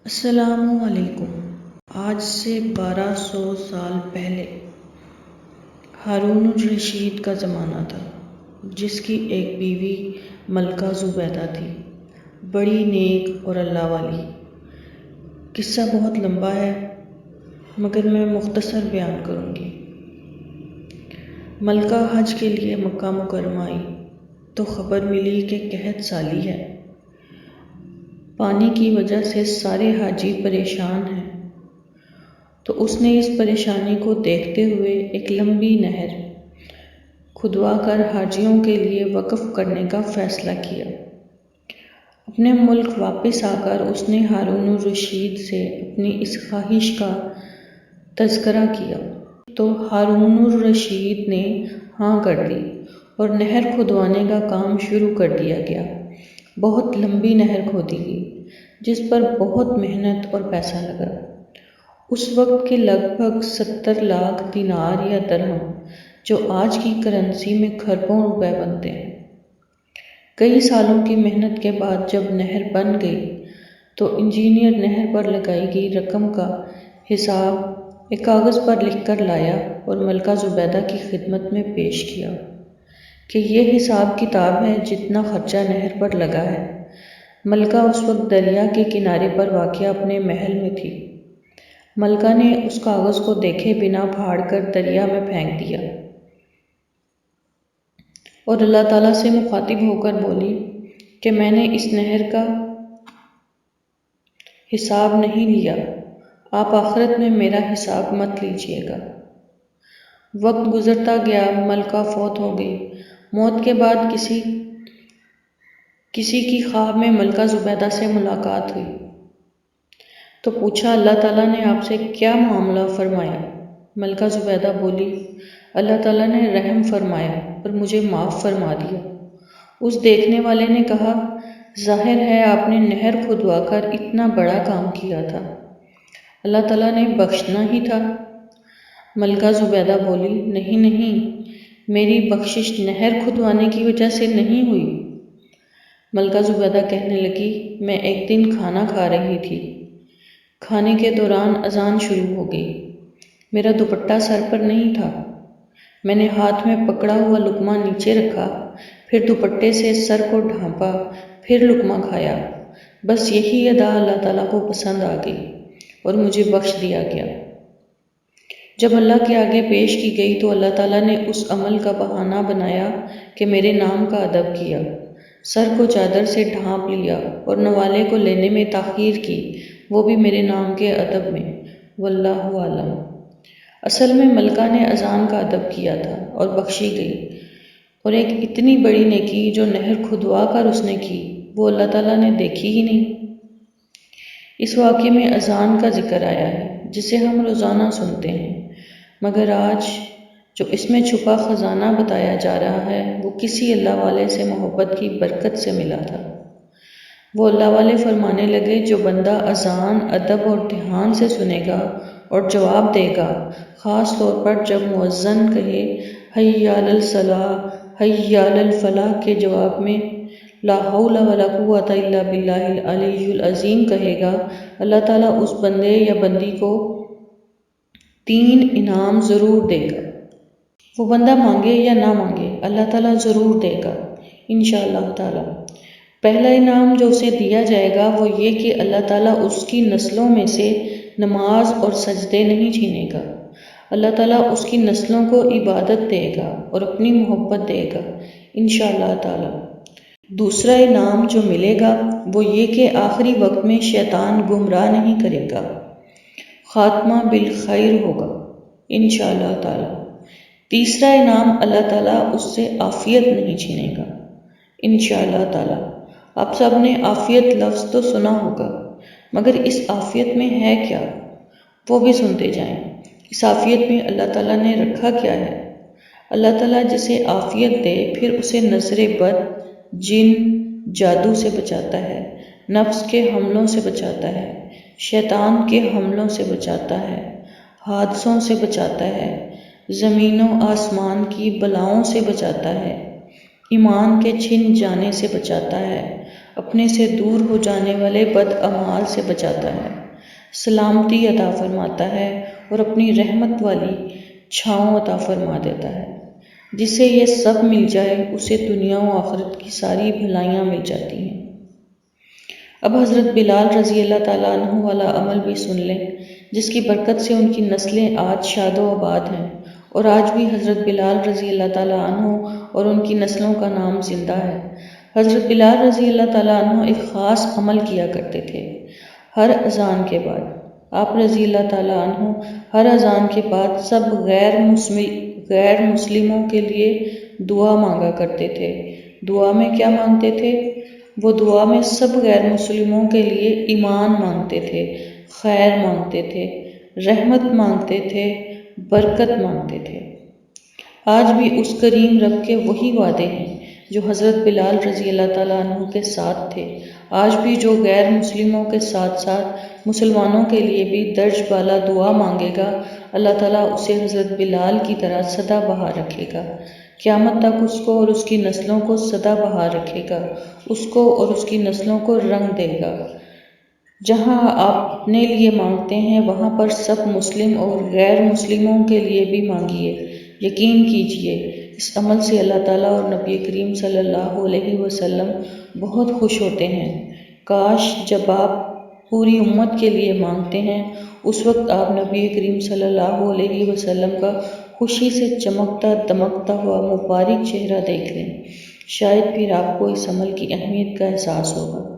السلام علیکم۔ آج سے 1200 سال پہلے ہارون الرشید کا زمانہ تھا، جس کی ایک بیوی ملکہ زبیدہ تھی، بڑی نیک اور اللہ والی۔ قصہ بہت لمبا ہے مگر میں مختصر بیان کروں گی۔ ملکہ حج کے لیے مکہ مکرمہ آئی تو خبر ملی کہ قحط سالی ہے، پانی کی وجہ سے سارے حاجی پریشان ہیں۔ تو اس نے اس پریشانی کو دیکھتے ہوئے ایک لمبی نہر کھدوا کر حاجیوں کے لیے وقف کرنے کا فیصلہ کیا۔ اپنے ملک واپس آ کر اس نے ہارون الرشید سے اپنی اس خواہش کا تذکرہ کیا تو ہارون الرشید نے ہاں کر دی اور نہر کھدوانے کا کام شروع کر دیا گیا۔ بہت لمبی نہر کھودی گئی جس پر بہت محنت اور پیسہ لگا۔ اس وقت کے لگ بھگ 70 لاکھ دینار یا درہم، جو آج کی کرنسی میں کھربوں روپے بنتے ہیں۔ کئی سالوں کی محنت کے بعد جب نہر بن گئی تو انجینئر نہر پر لگائی گئی رقم کا حساب ایک کاغذ پر لکھ کر لایا اور ملکہ زبیدہ کی خدمت میں پیش کیا کہ یہ حساب کتاب ہے جتنا خرچہ نہر پر لگا ہے۔ ملکہ اس وقت دریا کے کنارے پر واقع اپنے محل میں تھی۔ ملکہ نے اس کاغذ کو دیکھے بنا پھاڑ کر دریا میں پھینک دیا اور اللہ تعالیٰ سے مخاطب ہو کر بولی کہ میں نے اس نہر کا حساب نہیں لیا، آپ آخرت میں میرا حساب مت لیجیے گا۔ وقت گزرتا گیا، ملکہ فوت ہو گئی۔ موت کے بعد کسی کی خواب میں ملکہ زبیدہ سے ملاقات ہوئی تو پوچھا اللہ تعالیٰ نے آپ سے کیا معاملہ فرمایا؟ ملکہ زبیدہ بولی اللہ تعالیٰ نے رحم فرمایا اور مجھے معاف فرما دیا۔ اس دیکھنے والے نے کہا ظاہر ہے آپ نے نہر کھدوا کر اتنا بڑا کام کیا تھا، اللہ تعالیٰ نے بخشنا ہی تھا۔ ملکہ زبیدہ بولی نہیں، میری بخشش نہر کھدوانے کی وجہ سے نہیں ہوئی۔ ملکہ زبیدہ کہنے لگی میں ایک دن کھانا کھا رہی تھی، کھانے کے دوران اذان شروع ہو گئی، میرا دوپٹہ سر پر نہیں تھا، میں نے ہاتھ میں پکڑا ہوا لقمہ نیچے رکھا، پھر دوپٹے سے سر کو ڈھانپا، پھر لقمہ کھایا، بس یہی ادا اللہ تعالیٰ کو پسند آ گئی اور مجھے بخش دیا گیا۔ جب اللہ کے آگے پیش کی گئی تو اللہ تعالیٰ نے اس عمل کا بہانہ بنایا کہ میرے نام کا ادب کیا، سر کو چادر سے ڈھانپ لیا اور نوالے کو لینے میں تاخیر کی، وہ بھی میرے نام کے ادب میں، واللہ عالم۔ اصل میں ملکہ نے اذان کا ادب کیا تھا اور بخشی گئی، اور ایک اتنی بڑی نیکی جو نہر کھدوا کر اس نے کی وہ اللہ تعالیٰ نے دیکھی ہی نہیں۔ اس واقعے میں اذان کا ذکر آیا ہے جسے ہم روزانہ سنتے ہیں، مگر آج جو اس میں چھپا خزانہ بتایا جا رہا ہے وہ کسی اللہ والے سے محبت کی برکت سے ملا تھا۔ وہ اللہ والے فرمانے لگے جو بندہ اذان ادب اور دھیان سے سنے گا اور جواب دے گا، خاص طور پر جب مؤذن کہے حی علی الصلاۃ حی علی الفلاح کے جواب میں لا حول ولا قوۃ الا باللہ العلی العظیم کہے گا، اللہ تعالیٰ اس بندے یا بندی کو 3 انعام ضرور دے گا۔ وہ بندہ مانگے یا نہ مانگے اللہ تعالیٰ ضرور دے گا انشاءاللہ تعالیٰ۔ پہلا انعام جو اسے دیا جائے گا وہ یہ کہ اللہ تعالیٰ اس کی نسلوں میں سے نماز اور سجدے نہیں چھینے گا، اللہ تعالیٰ اس کی نسلوں کو عبادت دے گا اور اپنی محبت دے گا انشاءاللہ تعالیٰ۔ دوسرا انعام جو ملے گا وہ یہ کہ آخری وقت میں شیطان گمراہ نہیں کرے گا، خاتمہ بالخیر ہوگا انشاءاللہ تعالیٰ۔ تیسرا انعام اللہ تعالیٰ اس سے عافیت نہیں چھینے گا انشاءاللہ تعالیٰ۔ آپ سب نے عافیت لفظ تو سنا ہوگا، مگر اس عافیت میں ہے کیا وہ بھی سنتے جائیں۔ اس عافیت میں اللہ تعالیٰ نے رکھا کیا ہے؟ اللہ تعالیٰ جسے عافیت دے پھر اسے نظر بد، جن، جادو سے بچاتا ہے، نفس کے حملوں سے بچاتا ہے، شیطان کے حملوں سے بچاتا ہے، حادثوں سے بچاتا ہے، زمین و آسمان کی بلاؤں سے بچاتا ہے، ایمان کے چھن جانے سے بچاتا ہے، اپنے سے دور ہو جانے والے بد اعمال سے بچاتا ہے، سلامتی عطا فرماتا ہے اور اپنی رحمت والی چھاؤں عطا فرما دیتا ہے۔ جسے یہ سب مل جائے اسے دنیا و آخرت کی ساری بھلائیاں مل جاتی ہیں۔ اب حضرت بلال رضی اللہ تعالیٰ عنہ والا عمل بھی سن لیں، جس کی برکت سے ان کی نسلیں آج شاد و آباد ہیں، اور آج بھی حضرت بلال رضی اللہ تعالیٰ عنہ اور ان کی نسلوں کا نام زندہ ہے۔ حضرت بلال رضی اللہ تعالیٰ عنہ ایک خاص عمل کیا کرتے تھے۔ ہر اذان کے بعد آپ رضی اللہ تعالیٰ عنہ ہر اذان کے بعد سب غیر مسلموں کے لیے دعا مانگا کرتے تھے۔ دعا میں کیا مانگتے تھے؟ وہ دعا میں سب غیر مسلموں کے لیے ایمان مانگتے تھے، خیر مانگتے تھے، رحمت مانگتے تھے، برکت مانگتے تھے۔ آج بھی اس کریم رب کے وہی وعدے ہیں جو حضرت بلال رضی اللہ تعالیٰ عنہ کے ساتھ تھے۔ آج بھی جو غیر مسلموں کے ساتھ ساتھ مسلمانوں کے لیے بھی درج بالا دعا مانگے گا، اللہ تعالیٰ اسے حضرت بلال کی طرح سدا بہار رکھے گا۔ قیامت تک اس کو اور اس کی نسلوں کو سدا بہار رکھے گا، اس کو اور اس کی نسلوں کو رنگ دے گا۔ جہاں آپ اپنے لیے مانگتے ہیں وہاں پر سب مسلم اور غیر مسلموں کے لیے بھی مانگیے۔ یقین کیجئے اس عمل سے اللہ تعالیٰ اور نبی کریم صلی اللہ علیہ وسلم بہت خوش ہوتے ہیں۔ کاش جب آپ پوری امت کے لیے مانگتے ہیں اس وقت آپ نبی کریم صلی اللہ علیہ وسلم کا خوشی سے چمکتا دمکتا ہوا مبارک چہرہ دیکھ لیں، شاید پھر آپ کو اس عمل کی اہمیت کا احساس ہوگا۔